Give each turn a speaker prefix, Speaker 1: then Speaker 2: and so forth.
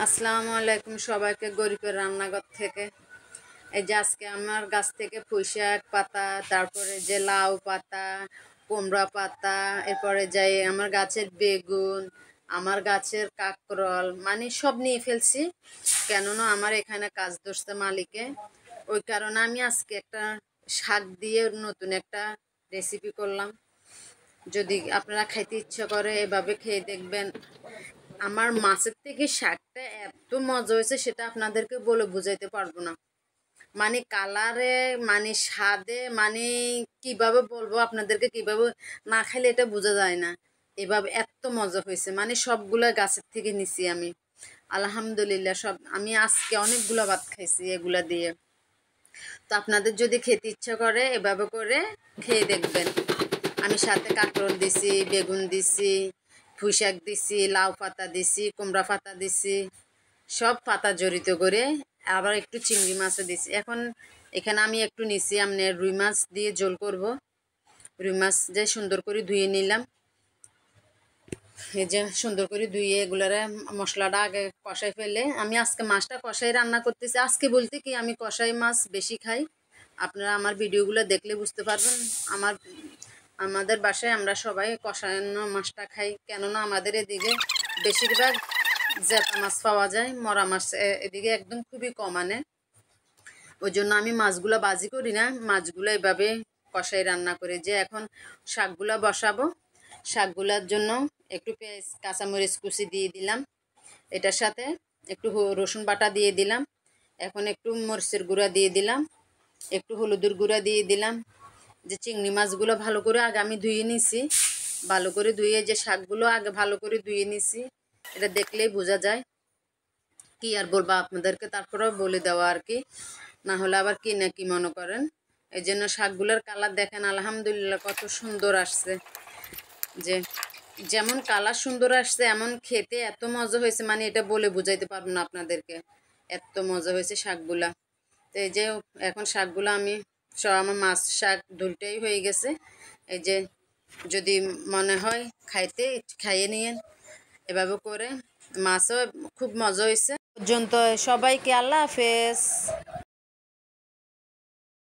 Speaker 1: আসসালামু আলাইকুম সবাইকে গরিবের রান্নাঘর থেকে। এই যে আজকে আমার গাছ থেকে পুঁইশাক পাতা, তারপরে যে লাউ পাতা, কুমড়া পাতা, এরপরে যাই আমার গাছের বেগুন, আমার গাছের কাঁকরোল, মানে সব নিয়ে ফেলছি। কেননা আমার এখানে কাজ ধরছে মালিকে, ওই কারণে আমি আজকে একটা শাক দিয়ে নতুন একটা রেসিপি করলাম। যদি আপনারা খাইতে ইচ্ছা করে এভাবে খেয়ে দেখবেন। আমার মাছের থেকে শাকটা এত মজা হয়েছে সেটা আপনাদেরকে বলে বুঝাইতে পারবো না। মানে কালারে, মানে স্বাদে, মানে কিভাবে বলবো আপনাদেরকে, কিভাবে না খাইলে এটা বোঝা যায় না। এভাবে এত মজা হয়েছে, মানে সবগুলা গাছের থেকে নিছি আমি। আলহামদুলিল্লাহ, সব আমি আজকে অনেকগুলা ভাত খাইছি এগুলা দিয়ে। তো আপনাদের যদি খেতে ইচ্ছা করে এভাবে করে খেয়ে দেখবেন। আমি সাথে কাঁকরোল দিছি, বেগুন দিছি, পুঁইশাক দিছি, লাউ পাতা দিছি, কুমড়া পাতা দিছি, সব পাতা জড়িত করে। আবার একটু চিংড়ি মাছও দিছি। এখন এখানে আমি একটু নিছি, আমি রুই মাছ দিয়ে ঝোল করব। রুই মাছ যে সুন্দর করে ধুয়ে নিলাম। এই যে সুন্দর করে ধুয়ে এগুলারে মশলাটা আগে কষাই ফেলে, আমি আজকে মাছটা কষাই রান্না করতেছি। আজকে বলতে কি, আমি কষাই মাছ বেশি খাই। আপনারা আমার ভিডিওগুলো দেখলে বুঝতে পারবেন। আমাদের বাসায় আমরা সবাই কষানো মাছটা খাই, কেননা আমাদের এদিকে বেশিরভাগ জেতা মাছ পাওয়া যায়, মরা মাছ এদিকে একদম খুবই কম আনে। ওই জন্য আমি মাছগুলো বাজি করি না, মাছগুলো এভাবে কষাই রান্না করে। যে এখন শাকগুলা বসাবো, শাকগুলার জন্য একটু পেঁয়াজ কাঁচামরিচ কুচি দিয়ে দিলাম, এটার সাথে একটু রসুন বাটা দিয়ে দিলাম, এখন একটু মরিচের গুঁড়া দিয়ে দিলাম, একটু হলুদের গুঁড়া দিয়ে দিলাম। যে চিংড়ি মাছগুলো ভালো করে আগে আমি ধুয়ে নিছি, ভালো করে ধুয়ে যে শাকগুলো আগে ভালো করে ধুয়ে নিছি, এটা দেখলেই বোঝা যায়। কি আর বলবো আপনাদেরকে, তারপরেও বলে দেওয়া আর কি, না হলে আবার কি না কি মনে করেন। এই জন্য শাকগুলোর কালার দেখেন, আলহামদুলিল্লাহ কত সুন্দর আসছে। যে যেমন কালার সুন্দর আসছে, এমন খেতে এত মজা হয়েছে, মানে এটা বলে বুঝাইতে পারবো না আপনাদেরকে, এত মজা হয়েছে শাকগুলা। তো এই যে এখন শাকগুলো আমি সব, আমার মাছ শাক দুলটাই হয়ে গেছে। এই যে যদি মনে হয় খাইতে, খাইয়ে নিয়েন এভাবে করে। মাছও খুব মজা হয়েছে। পর্যন্ত সবাইকে আল্লাহ হাফেজ।